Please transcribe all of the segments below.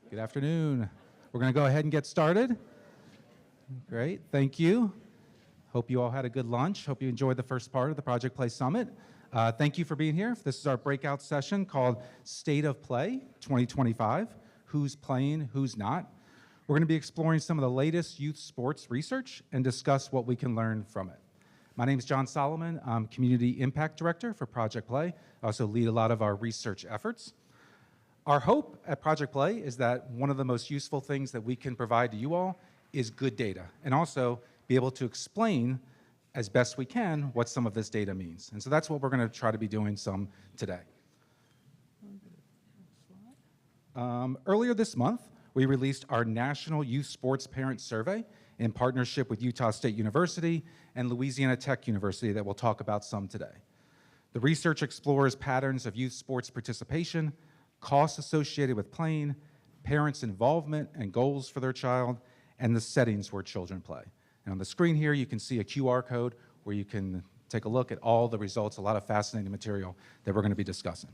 Good afternoon. We're going to go ahead and get started. Great, thank you. Hope you all had a good lunch. Hope you enjoyed the first part of the Project Play Summit. Thank you for being here. This is our breakout session called State of Play 2025, Who's Playing, Who's Not. We're going to be exploring some of the latest youth sports research and discuss what we can learn from it. My name is John Solomon. I'm Community Impact Director for Project Play. I also lead a lot of our research efforts. Our hope at Project Play is that one of the most useful things that we can provide to you all is good data, and also be able to explain as best we can what some of this data means. And so that's what we're going to try to be doing some today. Earlier this month, we released our National Youth Sports Parent Survey in partnership with Utah State University and Louisiana Tech University that we'll talk about some today. The research explores patterns of youth sports participation, costs associated with playing, parents' involvement and goals for their child, and the settings where children play. And on the screen here, you can see a QR code where you can take a look at all the results, a lot of fascinating material that we're going to be discussing.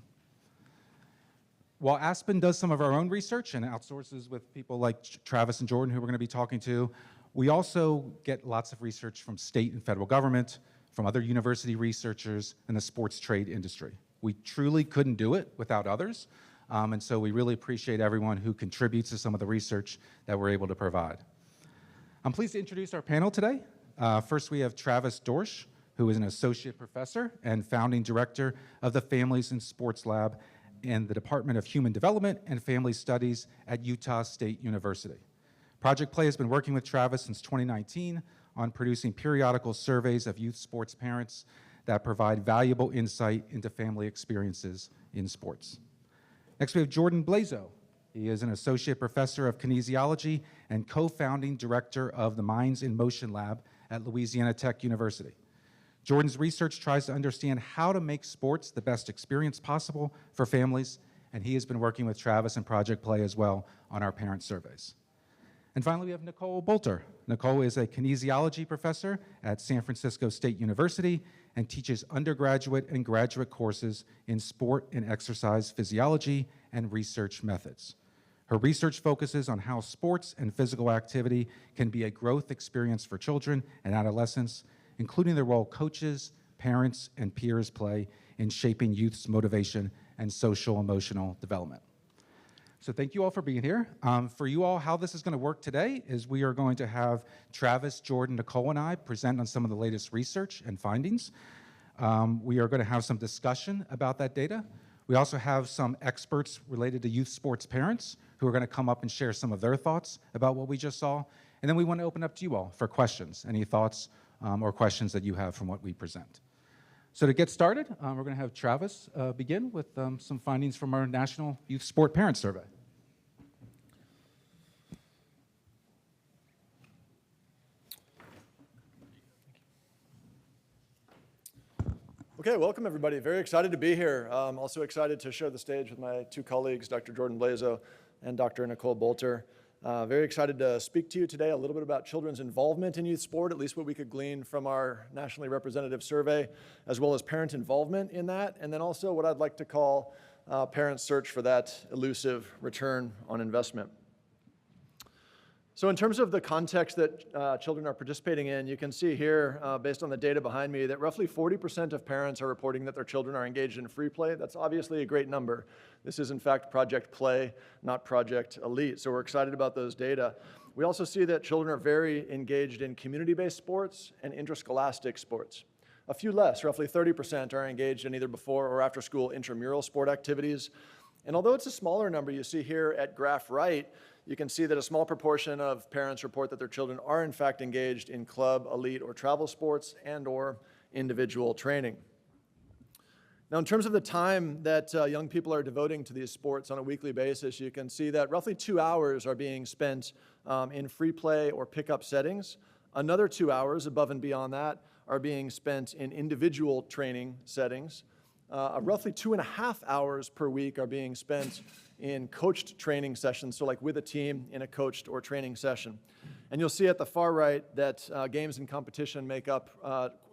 While Aspen does some of our own research and outsources with people like Travis and Jordan, who we're going to be talking to, we also get lots of research from state and federal government, from other university researchers, and the sports trade industry. We truly couldn't do it without others. And so we really appreciate everyone who contributes to some of the research that we're able to provide. I'm pleased to introduce our panel today. First, we have Travis Dorsch, who is an associate professor and founding director of the Families and Sports Lab in the Department of Human Development and Family Studies at Utah State University. Project Play has been working with Travis since 2019 on producing periodical surveys of youth sports parents that provide valuable insight into family experiences in sports. Next, we have Jordan Blazo. He is an associate professor of kinesiology and co-founding director of the Minds in Motion Lab at Louisiana Tech University. Jordan's research tries to understand how to make sports the best experience possible for families, and he has been working with Travis and Project Play as well on our parent surveys. And finally, we have Nicole Bolter. Nicole is a kinesiology professor at San Francisco State University and teaches undergraduate and graduate courses in sport and exercise physiology and research methods. Her research focuses on how sports and physical activity can be a growth experience for children and adolescents, including the role coaches, parents, and peers play in shaping youth's motivation and social emotional development. So thank you all for being here. For you all, how this is going to work today is we are going to have Travis, Jordan, Nicole, and I present on some of the latest research and findings. We are going to have some discussion about that data. We also have some experts related to youth sports parents who are going to come up and share some of their thoughts about what we just saw. And then we want to open up to you all for questions, any thoughts or questions that you have from what we present. So to get started, we're going to have Travis begin with some findings from our National Youth Sport Parent Survey. Okay, welcome everybody. Very excited to be here. Also excited to share the stage with my two colleagues, Dr. Jordan Blazo and Dr. Nicole Bolter. Very excited to speak to you today a little bit about children's involvement in youth sport, at least what we could glean from our nationally representative survey, as well as parent involvement in that, and then also what I'd like to call parents' search for that elusive return on investment. So in terms of the context that children are participating in, you can see here, based on the data behind me, that roughly 40% of parents are reporting that their children are engaged in free play. That's obviously a great number. This is, in fact, Project Play, not Project Elite, so we're excited about those data. We also see that children are very engaged in community-based sports and interscholastic sports. A few less, roughly 30%, are engaged in either before or after school intramural sport activities. And although it's a smaller number, you see here at graph right, you can see that a small proportion of parents report that their children are in fact engaged in club, elite, or travel sports and or individual training. Now, in terms of the time that young people are devoting to these sports on a weekly basis, you can see that roughly 2 hours are being spent in free play or pickup settings. Another 2 hours above and beyond that are being spent in individual training settings. Roughly 2.5 hours per week are being spent in coached training sessions, so like with a team in a coached or training session. And you'll see at the far right that games and competition make up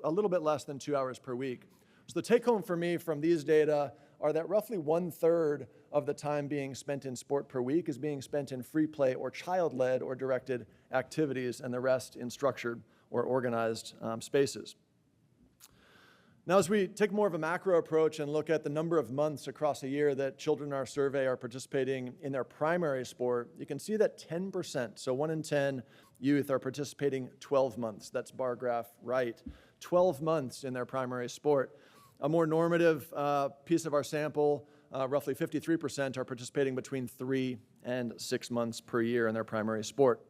a little bit less than 2 hours per week. So the take home for me from these data are that roughly 1/3 of the time being spent in sport per week is being spent in free play or child-led or directed activities, and the rest in structured or organized spaces. Now, as we take more of a macro approach and look at the number of months across a year that children in our survey are participating in their primary sport, you can see that 10%, so 1 in 10 youth, are participating 12 months. That's bar graph right. 12 months in their primary sport. A more normative piece of our sample, roughly 53%, are participating between 3 and 6 months per year in their primary sport.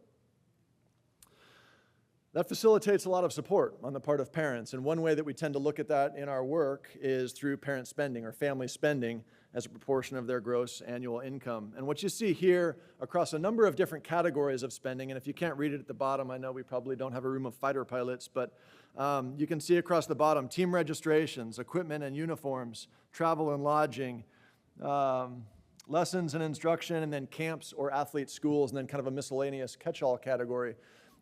That facilitates a lot of support on the part of parents, and one way that we tend to look at that in our work is through parent spending or family spending as a proportion of their gross annual income. And what you see here across a number of different categories of spending, and if you can't read it at the bottom, I know we probably don't have a room of fighter pilots, but you can see across the bottom, team registrations, equipment and uniforms, travel and lodging, lessons and instruction, and then camps or athlete schools, and then kind of a miscellaneous catch-all category.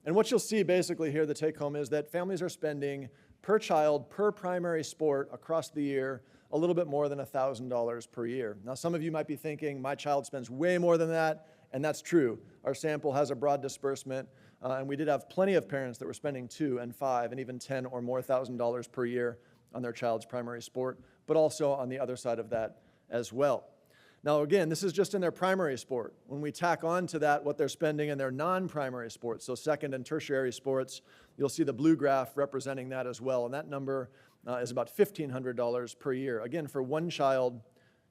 And what you'll see basically here, the take-home, is that families are spending per child, per primary sport across the year, a little bit more than $1,000 per year. Now, some of you might be thinking, my child spends way more than that, and that's true. Our sample has a broad disbursement, and we did have plenty of parents that were spending $2,000 and $5,000 and even $10,000 or more per year on their child's primary sport, but also on the other side of that as well. Now, again, this is just in their primary sport. When we tack on to that what they're spending in their non-primary sports, so second and tertiary sports, you'll see the blue graph representing that as well, and that number is about $1,500 per year, again, for one child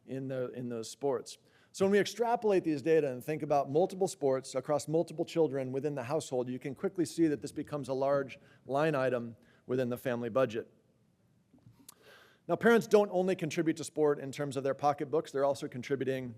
in those sports. So when we extrapolate these data and think about multiple sports across multiple children within the household, you can quickly see that this becomes a large line item within the family budget. Now, parents don't only contribute to sport in terms of their pocketbooks, they're also contributing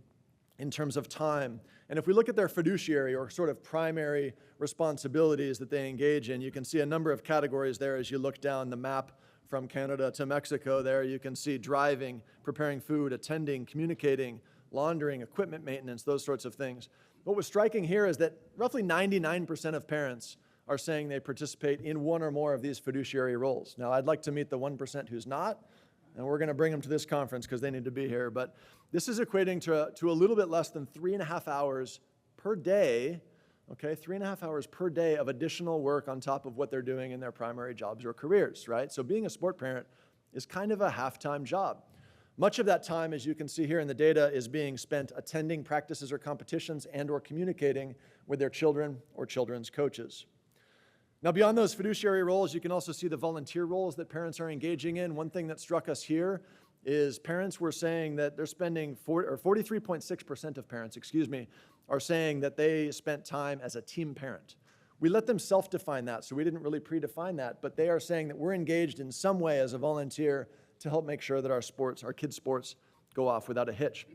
in terms of time. And if we look at their fiduciary or sort of primary responsibilities that they engage in, you can see a number of categories there as you look down the map from Canada to Mexico there. You can see driving, preparing food, attending, communicating, laundering, equipment maintenance, those sorts of things. What was striking here is that roughly 99% of parents are saying they participate in one or more of these fiduciary roles. Now, I'd like to meet the 1% who's not, and we're going to bring them to this conference because they need to be here. But this is equating to a little bit less than 3.5 hours per day, okay, 3.5 hours per day of additional work on top of what they're doing in their primary jobs or careers, right? So being a sport parent is kind of a half-time job. Much of that time, as you can see here in the data, is being spent attending practices or competitions and or communicating with their children or children's coaches. Now, beyond those fiduciary roles, you can also see the volunteer roles that parents are engaging in. One thing that struck us here is parents were saying that they're spending, 43.6% of parents, are saying that they spent time as a team parent. We let them self-define that, so we didn't really predefine that, but they are saying that we're engaged in some way as a volunteer to help make sure that our kids' sports go off without a hitch.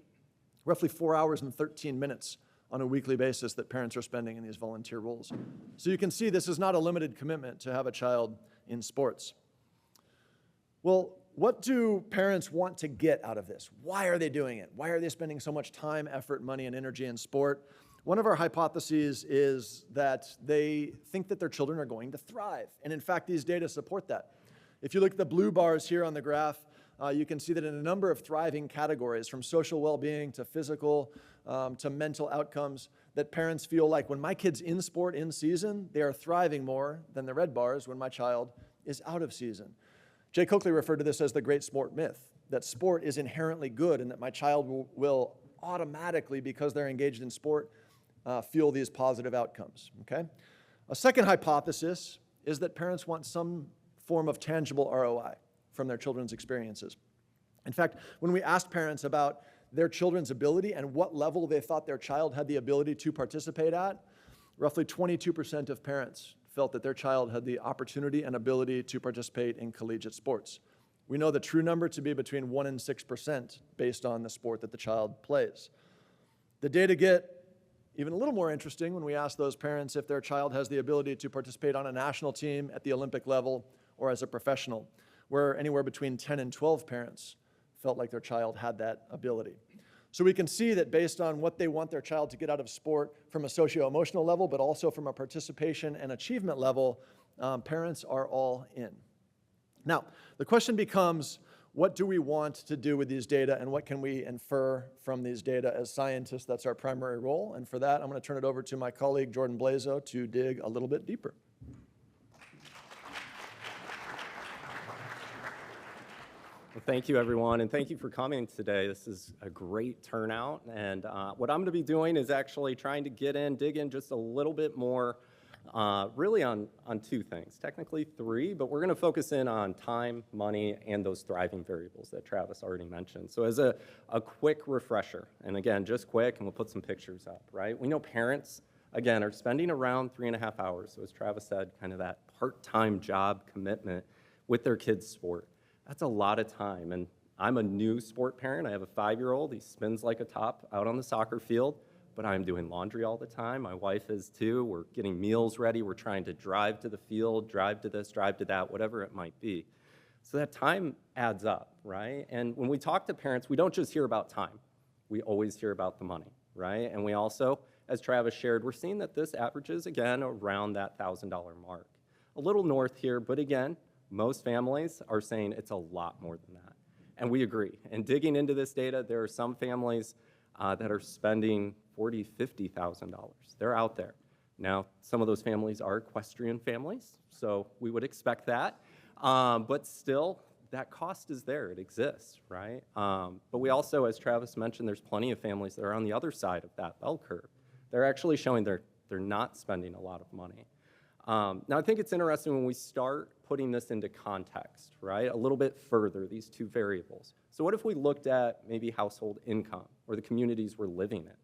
Roughly 4 hours and 13 minutes on a weekly basis that parents are spending in these volunteer roles. So you can see this is not a limited commitment to have a child in sports. Well, what do parents want to get out of this? Why are they doing it? Why are they spending so much time, effort, money, and energy in sport? One of our hypotheses is that they think that their children are going to thrive. And in fact, these data support that. If you look at the blue bars here on the graph, you can see that in a number of thriving categories, from social well-being to physical to mental outcomes, that parents feel like when my kid's in sport in season, they are thriving more than the red bars when my child is out of season. Jay Coakley referred to this as the great sport myth, that sport is inherently good and that my child will automatically, because they're engaged in sport, feel these positive outcomes, okay? A second hypothesis is that parents want some form of tangible ROI from their children's experiences. In fact, when we asked parents about their children's ability and what level they thought their child had the ability to participate at, roughly 22% of parents felt that their child had the opportunity and ability to participate in collegiate sports. We know the true number to be between 1% and 6% based on the sport that the child plays. The data get even a little more interesting when we ask those parents if their child has the ability to participate on a national team at the Olympic level or as a professional, where anywhere between 10 and 12 parents felt like their child had that ability. So we can see that based on what they want their child to get out of sport from a socio-emotional level, but also from a participation and achievement level, parents are all in. Now, the question becomes, what do we want to do with these data and what can we infer from these data as scientists? That's our primary role. And for that, I'm going to turn it over to my colleague, Jordan Blazo, to dig a little bit deeper. Well, thank you, everyone, and thank you for coming today. This is a great turnout, and what I'm going to be doing is actually trying to dig in just a little bit more, really on two things, technically three, but we're going to focus in on time, money, and those thriving variables that Travis already mentioned. So as a quick refresher, and again, just quick, and we'll put some pictures up, right? We know parents, again, are spending around 3.5 hours, so as Travis said, kind of that part-time job commitment with their kids' sport. That's a lot of time, and I'm a new sport parent. I have a 5-year-old. He spins like a top out on the soccer field, but I'm doing laundry all the time. My wife is too. We're getting meals ready. We're trying to drive to the field, drive to this, drive to that, whatever it might be. So that time adds up, right? And when we talk to parents, we don't just hear about time. We always hear about the money, right? And we also, as Travis shared, we're seeing that this averages, again, around that $1,000 mark. A little north here, but again, most families are saying it's a lot more than that. And we agree. And digging into this data, there are some families that are spending $40,000, $50,000. They're out there. Now, some of those families are equestrian families, so we would expect that. But still, that cost is there. It exists, right? But we also, as Travis mentioned, there's plenty of families that are on the other side of that bell curve. They're actually showing they're not spending a lot of money. Now, I think it's interesting when we start putting this into context, right? A little bit further, these two variables. So what if we looked at maybe household income or the communities we're living in?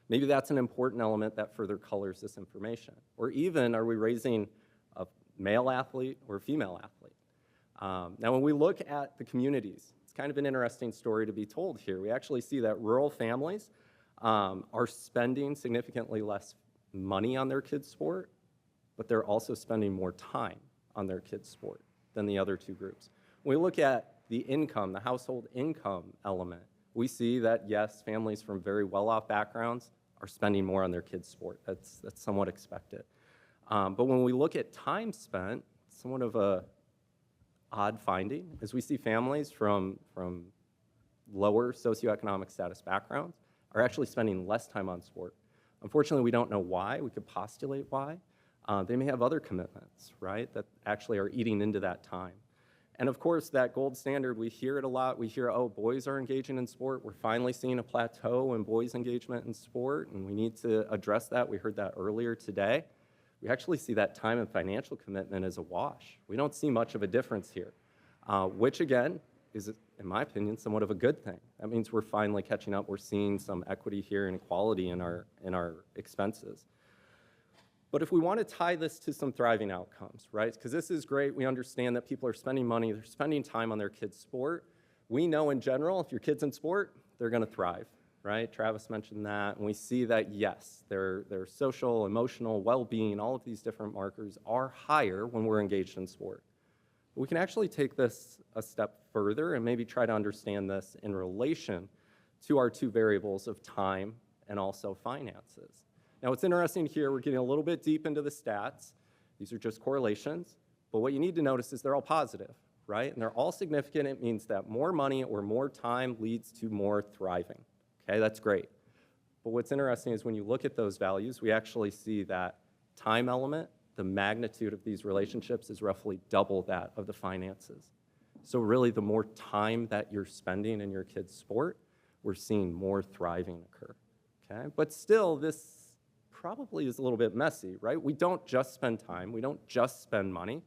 Maybe that's an important element that further colors this information. Or even, are we raising a male athlete or a female athlete? Now, when we look at the communities, it's kind of an interesting story to be told here. We actually see that rural families are spending significantly less money on their kids' sport, but they're also spending more time on their kids' sport than the other two groups. When we look at the income, the household income element, we see that, yes, families from very well-off backgrounds are spending more on their kids' sport. That's somewhat expected. But when we look at time spent, somewhat of a odd finding, as we see families from lower socioeconomic status backgrounds are actually spending less time on sport. Unfortunately, we don't know why. We could postulate why. They may have other commitments, right, that actually are eating into that time. And of course, that gold standard, we hear it a lot. We hear, oh, boys are engaging in sport. We're finally seeing a plateau in boys' engagement in sport, and we need to address that. We heard that earlier today. We actually see that time and financial commitment as a wash. We don't see much of a difference here, which again is, in my opinion, somewhat of a good thing. That means we're finally catching up. We're seeing some equity here and equality in our expenses. But if we want to tie this to some thriving outcomes, right? Because this is great. We understand that people are spending money. They're spending time on their kids' sport. We know in general, if your kid's in sport, they're going to thrive, right? Travis mentioned that. And we see that, yes, their social, emotional, well-being, all of these different markers are higher when we're engaged in sport. But we can actually take this a step further and maybe try to understand this in relation to our two variables of time and also finances. Now, what's interesting here, we're getting a little bit deep into the stats. These are just correlations, but what you need to notice is they're all positive, right? And they're all significant. It means that more money or more time leads to more thriving, okay? That's great. But what's interesting is when you look at those values, we actually see that time element, the magnitude of these relationships is roughly double that of the finances. So really, the more time that you're spending in your kid's sport, we're seeing more thriving occur, okay? But still, this probably is a little bit messy, right? We don't just spend time. We don't just spend money.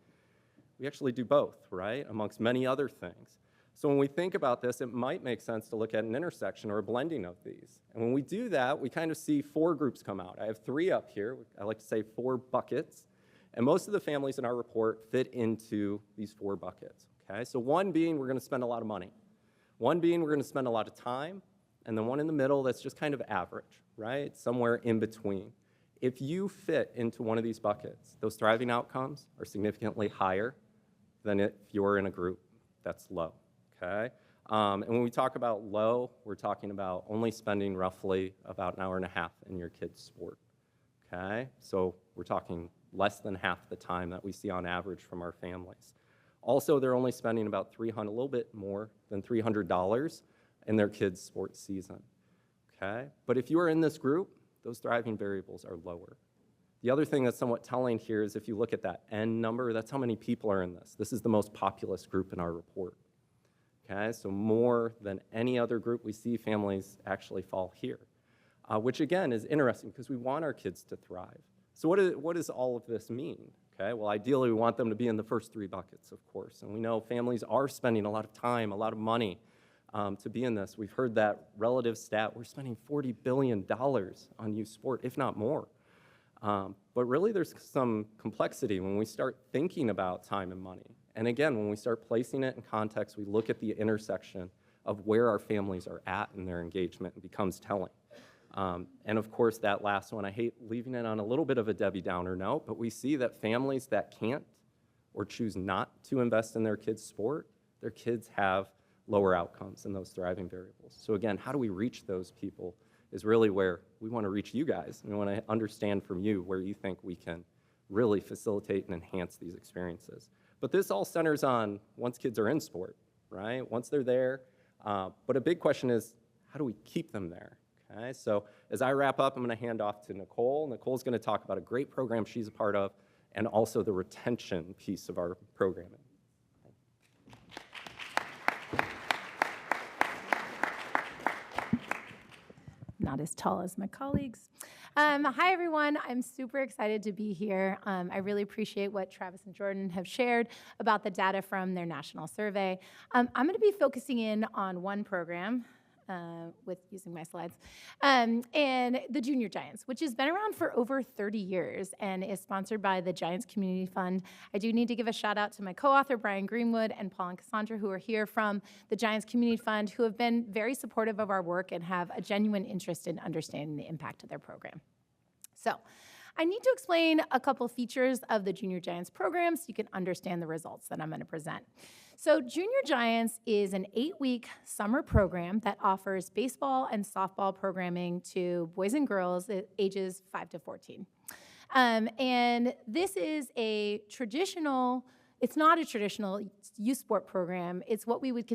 We actually do both, right, amongst many other things. So when we think about this, it might make sense to look at an intersection or a blending of these. And when we do that, we kind of see 4 groups come out. I have 3 up here. I like to say 4 buckets. And most of the families in our report fit into these 4 buckets, okay? So one being we're going to spend a lot of money. One being we're going to spend a lot of time. And then one in the middle that's just kind of average, right? Somewhere in between. If you fit into one of these buckets, those thriving outcomes are significantly higher than if you're in a group that's low, okay? And when we talk about low, we're talking about only spending roughly about an hour and a half in your kid's sport, okay? So we're talking less than half the time that we see on average from our families. Also, they're only spending about a little bit more than $300 in their kids' sports season, okay? But if you are in this group, those thriving variables are lower. The other thing that's somewhat telling here is if you look at that N number, that's how many people are in this. This is the most populous group in our report, okay? So more than any other group, we see families actually fall here, which again is interesting because we want our kids to thrive. So what does all of this mean? Okay, well, ideally, we want them to be in the first 3 buckets, of course. And we know families are spending a lot of time, a lot of money to be in this. We've heard that relative stat. We're spending $40 billion on youth sport, if not more. But really, there's some complexity when we start thinking about time and money. And again, when we start placing it in context, we look at the intersection of where our families are at in their engagement and becomes telling. And of course, that last one, I hate leaving it on a little bit of a Debbie Downer note, but we see that families that can't or choose not to invest in their kids' sport, their kids have lower outcomes in those thriving variables. So again, how do we reach those people is really where we want to reach you guys. We want to understand from you where you think we can really facilitate and enhance these experiences. But this all centers on once kids are in sport, right? Once they're there. But a big question is, how do we keep them there? Okay, so as I wrap up, I'm going to hand off to Nicole. Nicole's going to talk about a great program she's a part of and also the retention piece of our programming. Not as tall as my colleagues. Hi, everyone. I'm super excited to be here. I really appreciate what Travis and Jordan have shared about the data from their national survey. I'm going to be focusing in on one program, with using my slides, and the Junior Giants, which has been around for over 30 years and is sponsored by the Giants Community Fund. I do need to give a shout out to my co-author, Brian Greenwood, and Paul and Cassandra, who are here from the Giants Community Fund, who have been very supportive of our work and have a genuine interest in understanding the impact of their program. So, I need to explain a couple features of the Junior Giants program so you can understand the results that I'm going to present. So Junior Giants is an 8-week summer program that offers baseball and softball programming to boys and girls ages 5 to 14. And this is a traditional, it's not a traditional youth sport program. It's what we would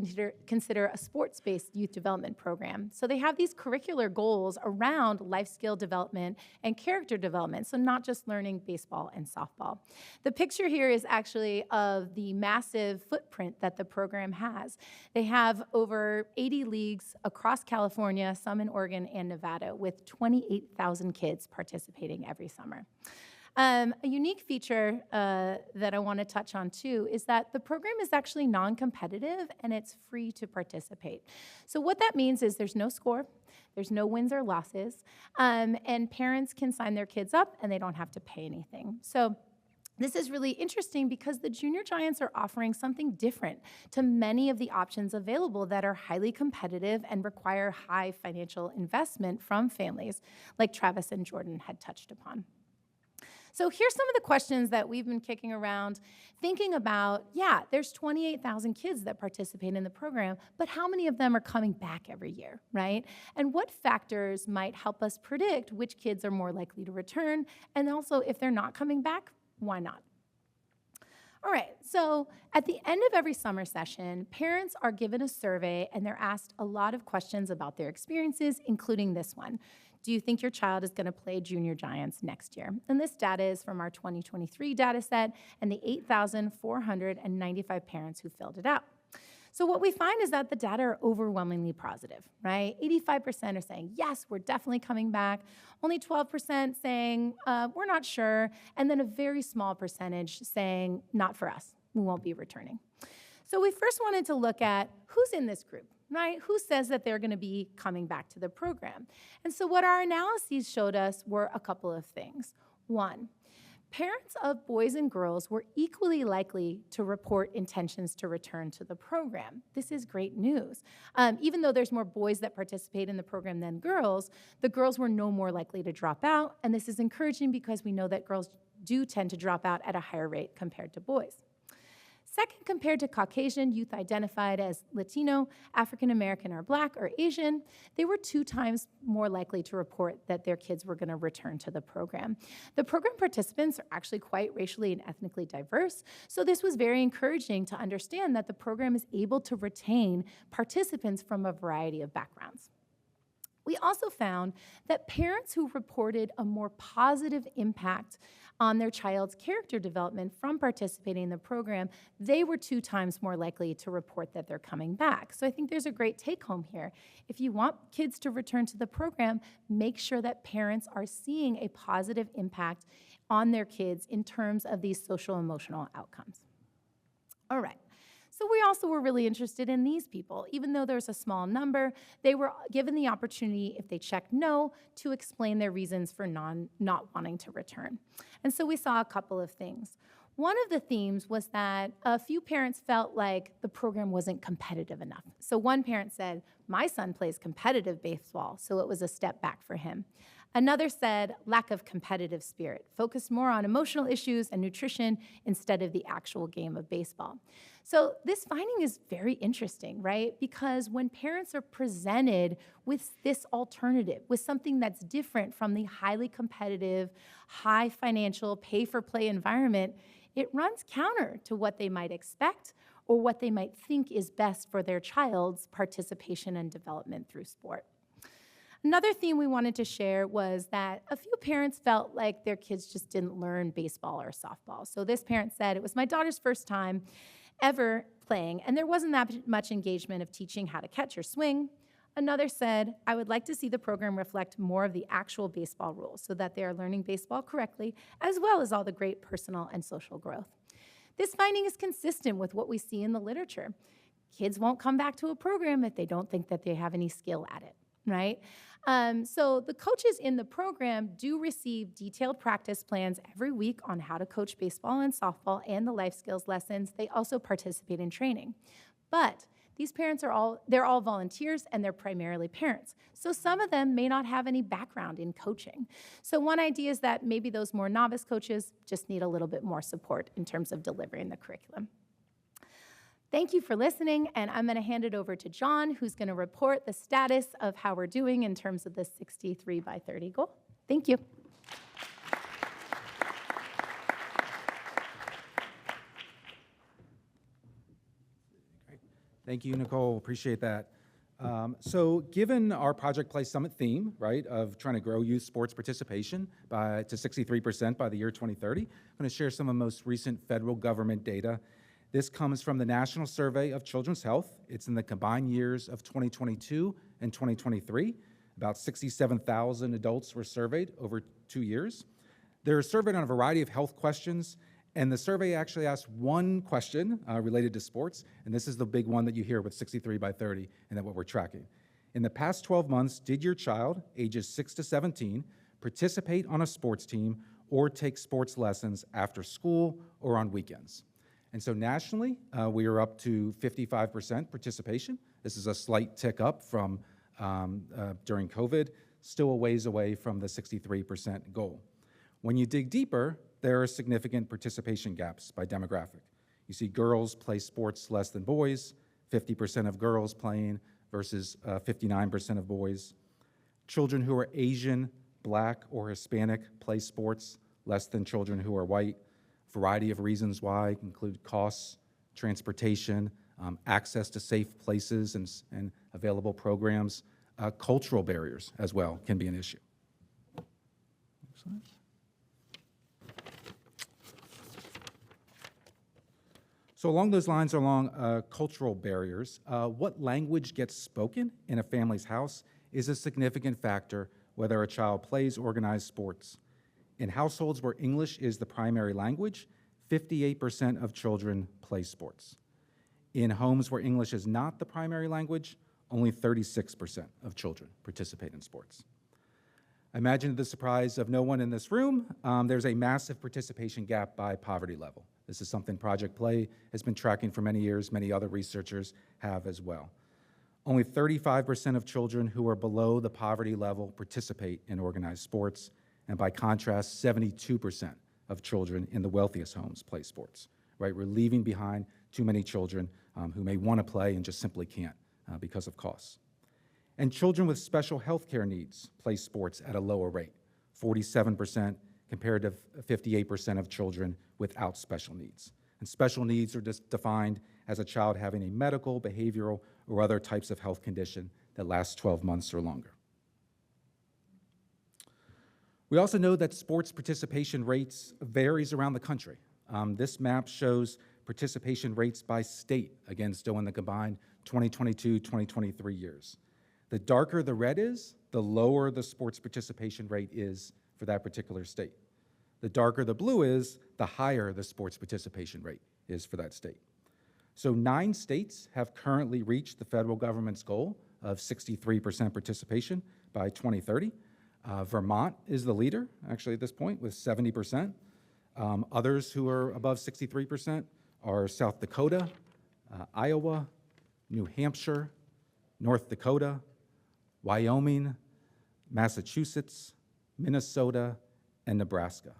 consider a sports-based youth development program. So they have these curricular goals around life skill development and character development, so not just learning baseball and softball. The picture here is actually of the massive footprint that the program has. They have over 80 leagues across California, some in Oregon and Nevada, with 28,000 kids participating every summer. A unique feature that I want to touch on too is that the program is actually non-competitive and it's free to participate. So what that means is there's no score, there's no wins or losses, and parents can sign their kids up and they don't have to pay anything. So this is really interesting because the Junior Giants are offering something different to many of the options available that are highly competitive and require high financial investment from families, like Travis and Jordan had touched upon. So here's some of the questions that we've been kicking around, thinking about, yeah, there's 28,000 kids that participate in the program, but how many of them are coming back every year, right? And what factors might help us predict which kids are more likely to return? And also, if they're not coming back, why not? All right, so at the end of every summer session, parents are given a survey and they're asked a lot of questions about their experiences, including this one. Do you think your child is going to play Junior Giants next year? And this data is from our 2023 data set and the 8,495 parents who filled it out. So what we find is that the data are overwhelmingly positive, right? 85% are saying, yes, we're definitely coming back. Only 12% saying, we're not sure. And then a very small percentage saying, not for us, we won't be returning. So we first wanted to look at who's in this group, right? Who says that they're going to be coming back to the program? And so what our analyses showed us were a couple of things. One, parents of boys and girls were equally likely to report intentions to return to the program. This is great news. Even though there's more boys that participate in the program than girls, the girls were no more likely to drop out, and this is encouraging because we know that girls do tend to drop out at a higher rate compared to boys. Second, compared to Caucasian youth identified as Latino, African American, or Black, or Asian, they were 2 times more likely to report that their kids were going to return to the program. The program participants are actually quite racially and ethnically diverse, so this was very encouraging to understand that the program is able to retain participants from a variety of backgrounds. We also found that parents who reported a more positive impact on their child's character development from participating in the program, they were 2 times more likely to report that they're coming back. So I think there's a great take home here. If you want kids to return to the program, make sure that parents are seeing a positive impact on their kids in terms of these social emotional outcomes. All right. So we also were really interested in these people. Even though there's a small number, they were given the opportunity, if they checked no, to explain their reasons for not wanting to return. And so we saw a couple of things. One of the themes was that a few parents felt like the program wasn't competitive enough. So one parent said, "My son plays competitive baseball, so it was a step back for him." Another said, lack of competitive spirit, focused more on emotional issues and nutrition instead of the actual game of baseball. So this finding is very interesting, right? Because when parents are presented with this alternative, with something that's different from the highly competitive, high financial, pay-for-play environment, it runs counter to what they might expect or what they might think is best for their child's participation and development through sport. Another theme we wanted to share was that a few parents felt like their kids just didn't learn baseball or softball. So this parent said, "It was my daughter's first time ever playing, and there wasn't that much engagement of teaching how to catch or swing." Another said, "I would like to see the program reflect more of the actual baseball rules so that they are learning baseball correctly, as well as all the great personal and social growth." This finding is consistent with what we see in the literature. Kids won't come back to a program if they don't think that they have any skill at it, right? So the coaches in the program do receive detailed practice plans every week on how to coach baseball and softball and the life skills lessons. They also participate in training. But these parents they're all volunteers and they're primarily parents. So some of them may not have any background in coaching. So one idea is that maybe those more novice coaches just need a little bit more support in terms of delivering the curriculum. Thank you for listening, and I'm going to hand it over to John, who's going to report the status of how we're doing in terms of the 63 by 30 goal. Thank you. Great. Thank you, Nicole. Appreciate that. So given our Project Play Summit theme, right, of trying to grow youth sports participation to 63% by the year 2030, I'm going to share some of the most recent federal government data. This comes from the National Survey of Children's Health. It's in the combined years of 2022 and 2023. About 67,000 adults were surveyed over 2 years. They're surveyed on a variety of health questions, and the survey actually asked one question related to sports, and this is the big one that you hear with 63 by 30 and that what we're tracking. In the past 12 months, did your child, ages 6 to 17, participate on a sports team or take sports lessons after school or on weekends? And so nationally, we are up to 55% participation. This is a slight tick up from during COVID, still a ways away from the 63% goal. When you dig deeper, there are significant participation gaps by demographic. You see girls play sports less than boys, 50% of girls playing versus 59% of boys. Children who are Asian, Black, or Hispanic play sports less than children who are white. Variety of reasons why include costs, transportation, access to safe places and available programs. Cultural barriers as well can be an issue. Next slide. So along those lines, along cultural barriers, what language gets spoken in a family's house is a significant factor whether a child plays organized sports. In households where English is the primary language, 58% of children play sports. In homes where English is not the primary language, only 36% of children participate in sports. Imagine the surprise of no one in this room. There's a massive participation gap by poverty level. This is something Project Play has been tracking for many years. Many other researchers have as well. Only 35% of children who are below the poverty level participate in organized sports. And by contrast, 72% of children in the wealthiest homes play sports, right? We're leaving behind too many children who may want to play and just simply can't because of costs. And children with special health care needs play sports at a lower rate, 47% compared to 58% of children without special needs. And special needs are just defined as a child having a medical, behavioral, or other types of health condition that lasts 12 months or longer. We also know that sports participation rates varies around the country. This map shows participation rates by state, again, still in the combined 2022-2023 years. The darker the red is, the lower the sports participation rate is for that particular state. The darker the blue is, the higher the sports participation rate is for that state. So 9 states have currently reached the federal government's goal of 63% participation by 2030. Vermont is the leader, actually, at this point, with 70%. Others who are above 63% are South Dakota, Iowa, New Hampshire, North Dakota, Wyoming, Massachusetts, Minnesota, and Nebraska.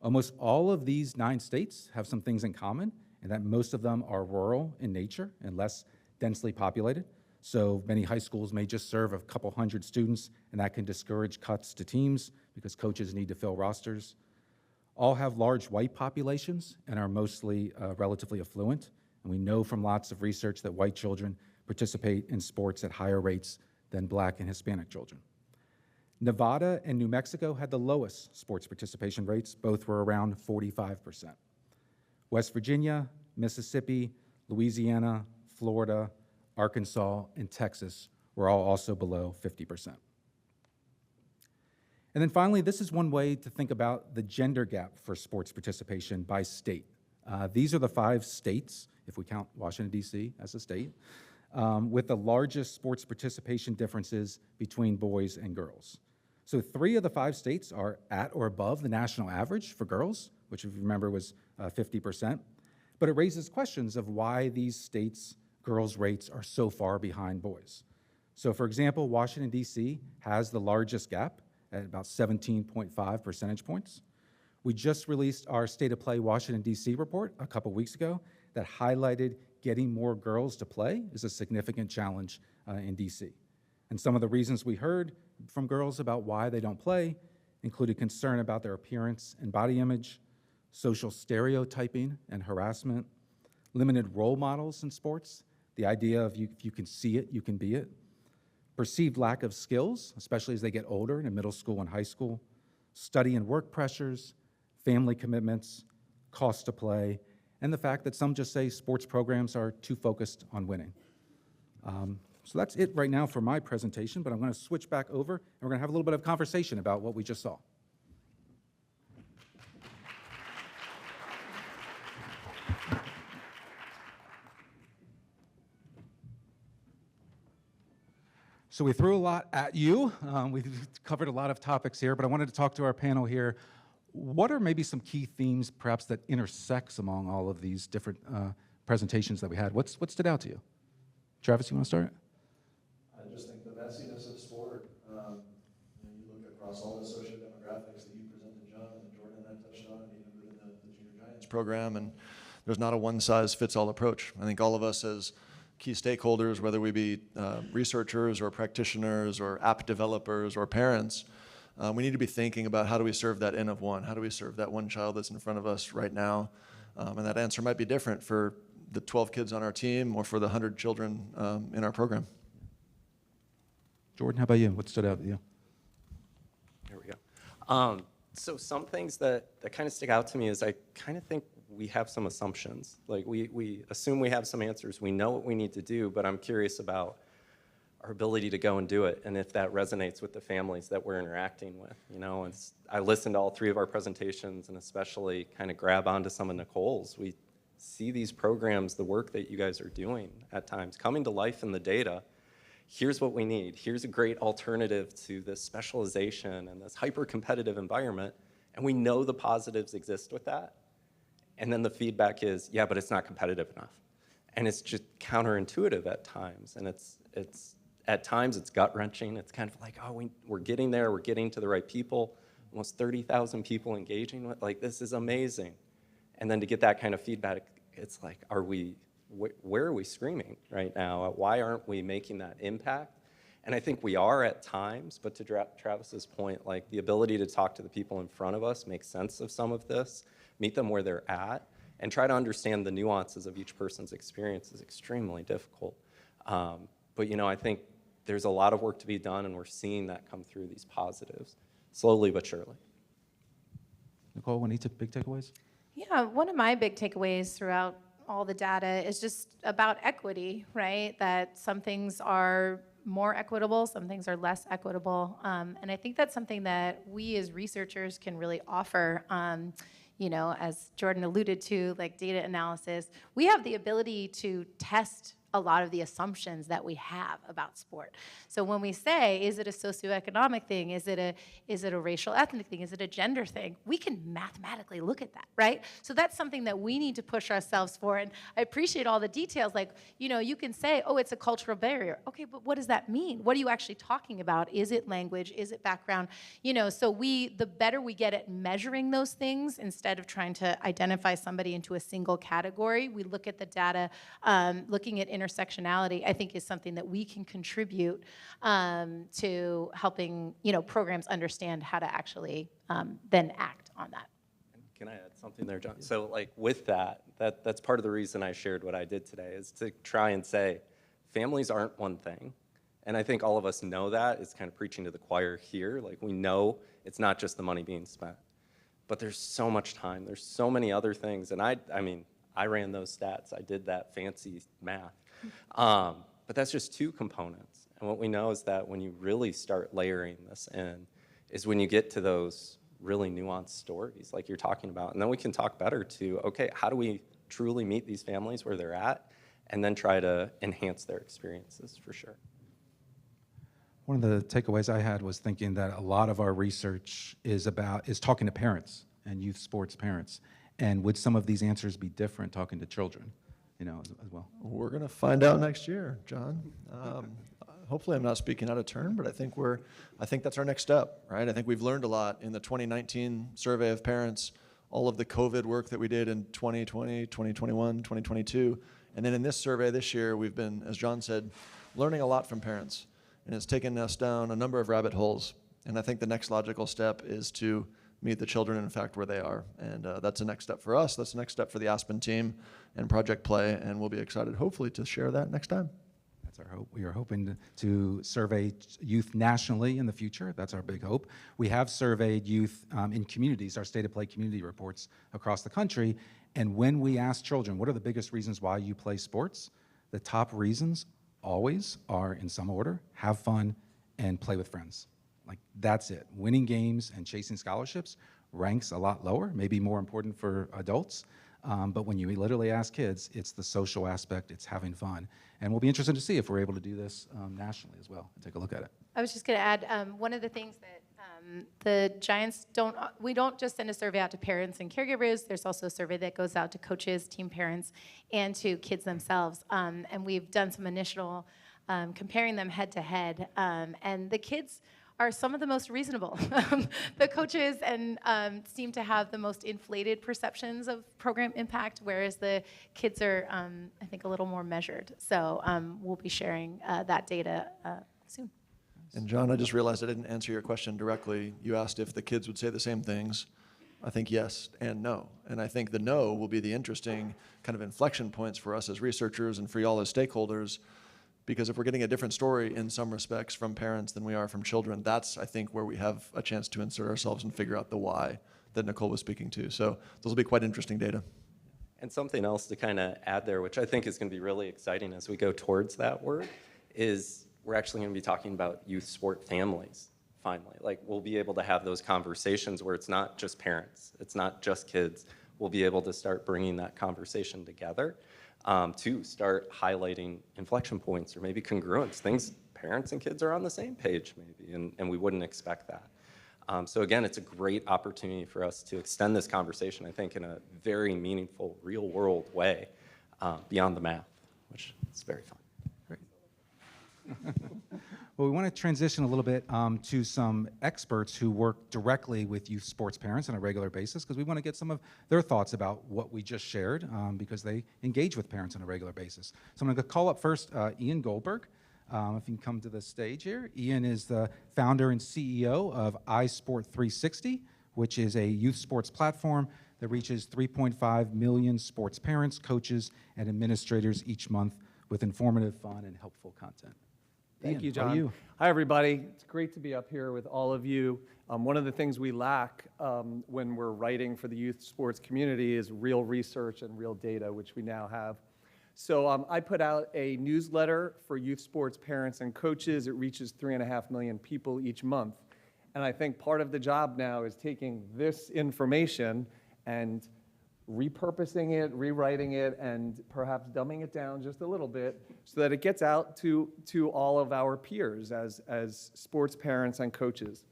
Almost all of these 9 states have some things in common, and that most of them are rural in nature and less densely populated. So many high schools may just serve a couple hundred students, and that can discourage cuts to teams because coaches need to fill rosters. All have large white populations and are mostly relatively affluent. And we know from lots of research that white children participate in sports at higher rates than Black and Hispanic children. Nevada and New Mexico had the lowest sports participation rates. Both were around 45%. West Virginia, Mississippi, Louisiana, Florida, Arkansas, and Texas were all also below 50%. And then finally, this is one way to think about the gender gap for sports participation by state. These are the 5 states, if we count Washington, D.C. as a state, with the largest sports participation differences between boys and girls. So 3 of the 5 states are at or above the national average for girls, which, if you remember, was 50%. But it raises questions of why these states' girls' rates are so far behind boys. So, for example, Washington, D.C. has the largest gap at about 17.5 percentage points. We just released our State of Play Washington, D.C. report a couple weeks ago that highlighted getting more girls to play is a significant challenge in D.C. And some of the reasons we heard from girls about why they don't play included concern about their appearance and body image, social stereotyping and harassment, limited role models in sports, the idea of if you can see it, you can be it, perceived lack of skills, especially as they get older in middle school and high school, study and work pressures, family commitments, cost to play, and the fact that some just say sports programs are too focused on winning. So that's it right now for my presentation, but I'm going to switch back over, and we're going to have a little bit of conversation about what we just saw. So we threw a lot at you. We've covered a lot of topics here, but I wanted to talk to our panel here. What are maybe some key themes, perhaps, that intersects among all of these different presentations that we had? What stood out to you? Travis, you want to start? I just think the messiness of sport. You look across all the socio-demographics that you presented, John, and Jordan and I touched on, and even within the Junior Giants program, and there's not a one-size-fits-all approach. I think all of us as key stakeholders, whether we be researchers or practitioners or app developers or parents, we need to be thinking about how do we serve that N of one? How do we serve that one child that's in front of us right now? And that answer might be different for the 12 kids on our team or for the 100 children in our program. Jordan, how about you? What stood out to you? Here we go. So some things that kind of stick out to me is I kind of think we have some assumptions. Like we assume we have some answers. We know what we need to do, but I'm curious about our ability to go and do it, and if that resonates with the families that we're interacting with. You know, I listened to all 3 of our presentations, and especially kind of grab onto some of Nicole's. We see these programs, the work that you guys are doing at times, coming to life in the data. Here's what we need. Here's a great alternative to this specialization and this hyper-competitive environment, and we know the positives exist with that. And then the feedback is, yeah, but it's not competitive enough. And it's just counterintuitive at times. And at times it's gut-wrenching. It's kind of like, oh, we're getting there. We're getting to the right people. Almost 30,000 people engaging with, like, this is amazing. And then to get that kind of feedback it's like, where are we screaming right now? Why aren't we making that impact? And I think we are at times, but to Travis's point, like the ability to talk to the people in front of us, make sense of some of this, meet them where they're at, and try to understand the nuances of each person's experience is extremely difficult. But I think there's a lot of work to be done, and we're seeing that come through these positives, slowly but surely. Nicole, any big takeaways? Yeah, one of my big takeaways throughout all the data is just about equity, right? That some things are more equitable, some things are less equitable. And I think that's something that we as researchers can really offer. As Jordan alluded to, like data analysis, we have the ability to test a lot of the assumptions that we have about sport. So when we say, is it a socioeconomic thing? Is it a racial ethnic thing? Is it a gender thing? We can mathematically look at that, right? So that's something that we need to push ourselves for. And I appreciate all the details. Like, you can say, oh, it's a cultural barrier. Okay, but what does that mean? What are you actually talking about? Is it language? Is it background? So the better we get at measuring those things, instead of trying to identify somebody into a single category, we look at the data, looking at intersectionality, I think is something that we can contribute to helping programs understand how to actually then act on that. Can I add something there, John? So like with that's part of the reason I shared what I did today, is to try and say families aren't one thing. And I think all of us know that. It's kind of preaching to the choir here. Like we know it's not just the money being spent, but there's so much time. There's so many other things. And I ran those stats. I did that fancy math. But that's just two components. And what we know is that when you really start layering this in is when you get to those really nuanced stories like you're talking about. And then we can talk better to, okay, how do we truly meet these families where they're at and then try to enhance their experiences for sure. One of the takeaways I had was thinking that a lot of our research is talking to parents and youth sports parents. And would some of these answers be different talking to children, as well? We're going to find out next year, John. Hopefully I'm not speaking out of turn, but I think that's our next step, right? I think we've learned a lot in the 2019 survey of parents, all of the COVID work that we did in 2020, 2021, 2022. And then in this survey this year, we've been, as John said, learning a lot from parents. And it's taken us down a number of rabbit holes. And I think the next logical step is to meet the children, in fact, where they are. And that's the next step for us. That's the next step for the Aspen team and Project Play. And we'll be excited, hopefully, to share that next time. That's our hope. We are hoping to survey youth nationally in the future. That's our big hope. We have surveyed youth in communities, our State of Play community reports across the country. And when we ask children, what are the biggest reasons why you play sports? The top reasons always are, in some order, have fun and play with friends. Like, that's it. Winning games and chasing scholarships ranks a lot lower, maybe more important for adults. But when you literally ask kids, it's the social aspect, it's having fun. And we'll be interested to see if we're able to do this nationally as well, and take a look at it. I was just going to add, one of the things that the Giants we don't just send a survey out to parents and caregivers. There's also a survey that goes out to coaches, team parents, and to kids themselves. And we've done some initial comparing them head to head. And the kids are some of the most reasonable. The coaches seem to have the most inflated perceptions of program impact, whereas the kids are, I think, a little more measured. So we'll be sharing that data soon. And John, I just realized I didn't answer your question directly. You asked if the kids would say the same things. I think yes and no. And I think the no will be the interesting kind of inflection points for us as researchers and for y'all as stakeholders. Because if we're getting a different story in some respects from parents than we are from children, that's, I think, where we have a chance to insert ourselves and figure out the why that Nicole was speaking to. So those will be quite interesting data. And something else to kind of add there, which I think is going to be really exciting as we go towards that word, is we're actually going to be talking about youth sport families, finally. Like, we'll be able to have those conversations where it's not just parents, it's not just kids. We'll be able to start bringing that conversation together. To start highlighting inflection points or maybe congruence, things parents and kids are on the same page maybe, and we wouldn't expect that. So again, it's a great opportunity for us to extend this conversation, I think, in a very meaningful, real-world way beyond the math, which is very fun. Great. Well, we want to transition a little bit to some experts who work directly with youth sports parents on a regular basis, because we want to get some of their thoughts about what we just shared, because they engage with parents on a regular basis. So I'm going to call up first Ian Goldberg. If you can come to the stage here. Ian is the founder and CEO of iSport360, which is a youth sports platform that reaches 3.5 million sports parents, coaches, and administrators each month with informative, fun, and helpful content. Thank Ian, you, how are John. you? Hi, everybody. It's great to be up here with all of you. One of the things we lack when we're writing for the youth sports community is real research and real data, which we now have. So I put out a newsletter for youth sports parents and coaches. It reaches 3.5 million people each month. And I think part of the job now is taking this information and repurposing it, rewriting it, and perhaps dumbing it down just a little bit so that it gets out to all of our peers as sports parents and coaches.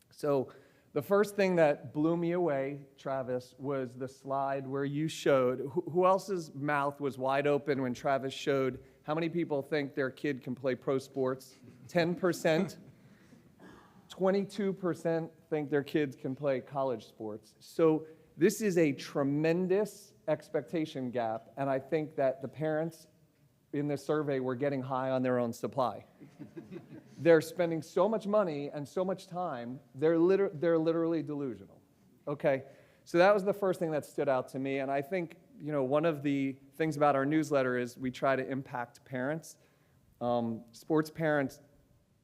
So the first thing that blew me away, Travis, was the slide where you showed, who else's mouth was wide open when Travis showed how many people think their kid can play pro sports? 10%. 22% think their kids can play college sports. So this is a tremendous expectation gap, and I think that the parents in this survey were getting high on their own supply. They're spending so much money and so much time, they're literally delusional. Okay, so that was the first thing that stood out to me, and I think one of the things about our newsletter is we try to impact parents. Sports parents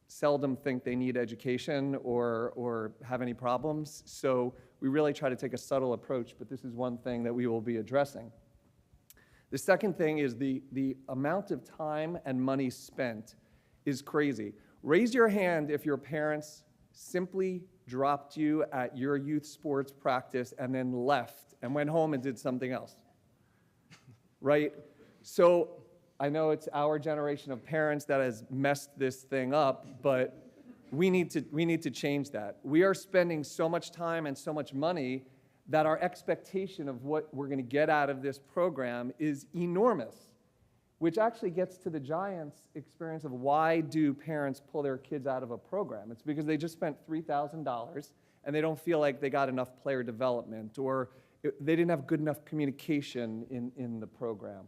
seldom think they need education or have any problems, so we really try to take a subtle approach, but this is one thing that we will be addressing. The second thing is the amount of time and money spent is crazy. Raise your hand if your parents simply dropped you at your youth sports practice and then left and went home and did something else, right? So I know it's our generation of parents that has messed this thing up, but we need to change that. We are spending so much time and so much money that our expectation of what we're going to get out of this program is enormous, which actually gets to the Giants' experience of why do parents pull their kids out of a program. It's because they just spent $3,000 and they don't feel like they got enough player development or they didn't have good enough communication in the program.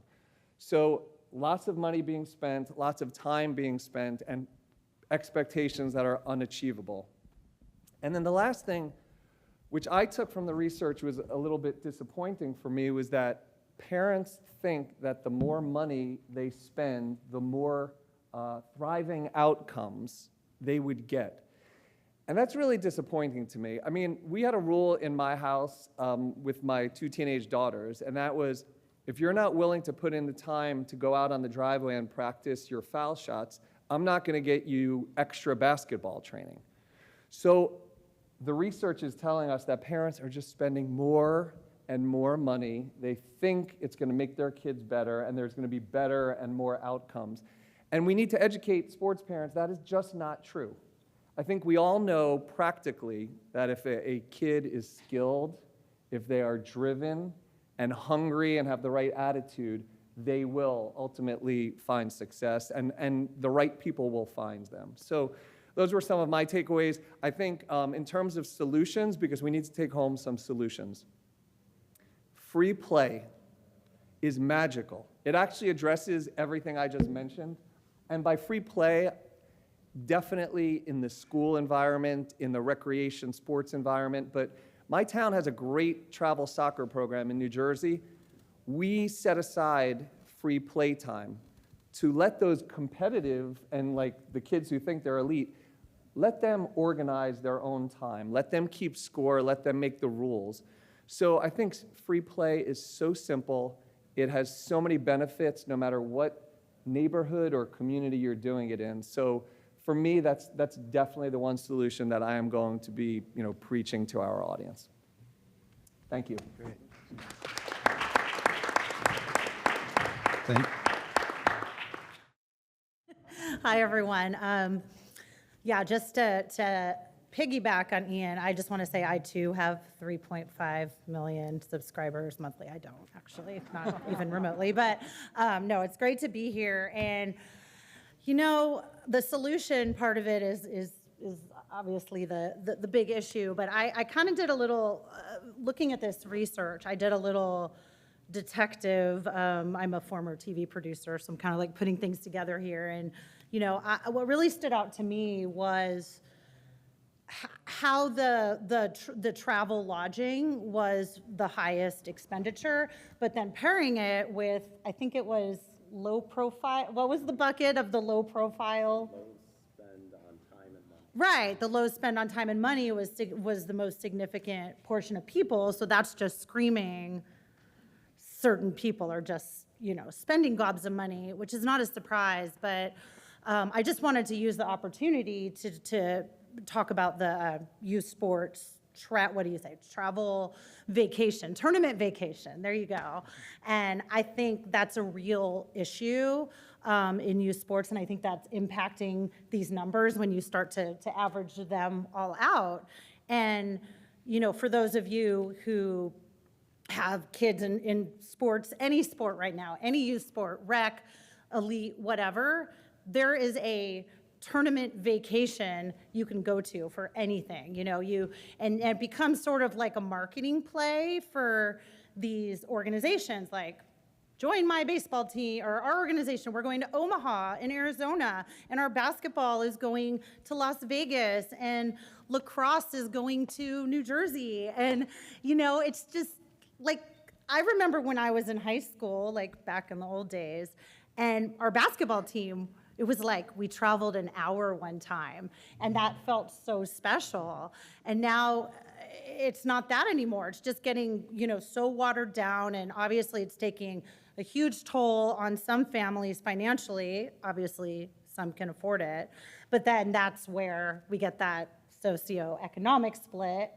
So lots of money being spent, lots of time being spent, and expectations that are unachievable. And then the last thing, which I took from the research was a little bit disappointing for me, was that parents think that the more money they spend, the more thriving outcomes they would get. And that's really disappointing to me. I mean, we had a rule in my house with my 2 teenage daughters, and that was, if you're not willing to put in the time to go out on the driveway and practice your foul shots, I'm not going to get you extra basketball training. So the research is telling us that parents are just spending more and more money. They think it's going to make their kids better, and there's going to be better and more outcomes. And we need to educate sports parents that is just not true. I think we all know practically that if a kid is skilled, if they are driven and hungry and have the right attitude, they will ultimately find success, and the right people will find them. So those were some of my takeaways. I think in terms of solutions, because we need to take home some solutions. Free play is magical. It actually addresses everything I just mentioned. And by free play, definitely in the school environment, in the recreation sports environment, but my town has a great travel soccer program in New Jersey. We set aside free play time to let those competitive and like the kids who think they're elite, let them organize their own time. Let them keep score. Let them make the rules. So I think free play is so simple. It has so many benefits no matter what neighborhood or community you're doing it in. So for me, that's definitely the one solution that I am going to be preaching to our audience. Thank you. Great. Hi, everyone. Yeah, just to piggyback on Ian, I just want to say I, too, have 3.5 million subscribers monthly. I don't, actually, not even remotely. But, no, it's great to be here. And, You know, the solution part of it is obviously the big issue, but I kind of did a little, looking at this research, I did a little detective. I'm a former TV producer, so I'm kind of like putting things together here. And, you know, what really stood out to me was how the travel lodging was the highest expenditure, but then pairing it with, I think it was low profile. What was the bucket of the low profile? Low spend on time and money. Right, the low spend on time and money was the most significant portion of people. So that's just screaming certain people are just, you know, spending gobs of money, which is not a surprise. But I just wanted to use the opportunity to talk about the youth sports, what do you say, travel vacation, tournament vacation, there you go. And I think that's a real issue in youth sports, and I think that's impacting these numbers when you start to average them all out. And, you know, for those of you who have kids in sports, any sport right now, any youth sport, rec, elite, whatever, there is a tournament vacation you can go to for anything, you know, and it becomes sort of like a marketing play for these organizations, like join my baseball team or our organization. We're going to Omaha in Arizona, and our basketball is going to Las Vegas, and lacrosse is going to New Jersey. And, you know, it's just like, I remember when I was in high school, like back in the old days, and our basketball team, it was like we traveled an hour one time, and that felt so special. And now it's not that anymore. It's just getting, you know, so watered down, and obviously it's taking a huge toll on some families financially. Obviously, some can afford it, but then that's where we get that socioeconomic split,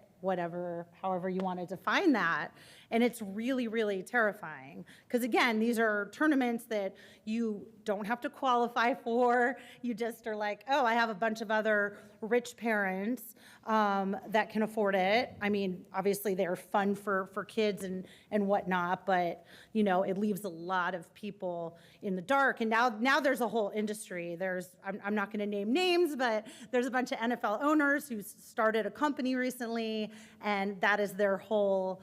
however you want to define that. And it's really, really terrifying. Because again, these are tournaments that you don't have to qualify for. You just are like, oh, I have a bunch of other rich parents that can afford it. I mean, obviously they're fun for kids and whatnot, but you know, it leaves a lot of people in the dark. And now there's a whole industry. I'm not gonna name names, but there's a bunch of NFL owners who started a company recently, and that is their whole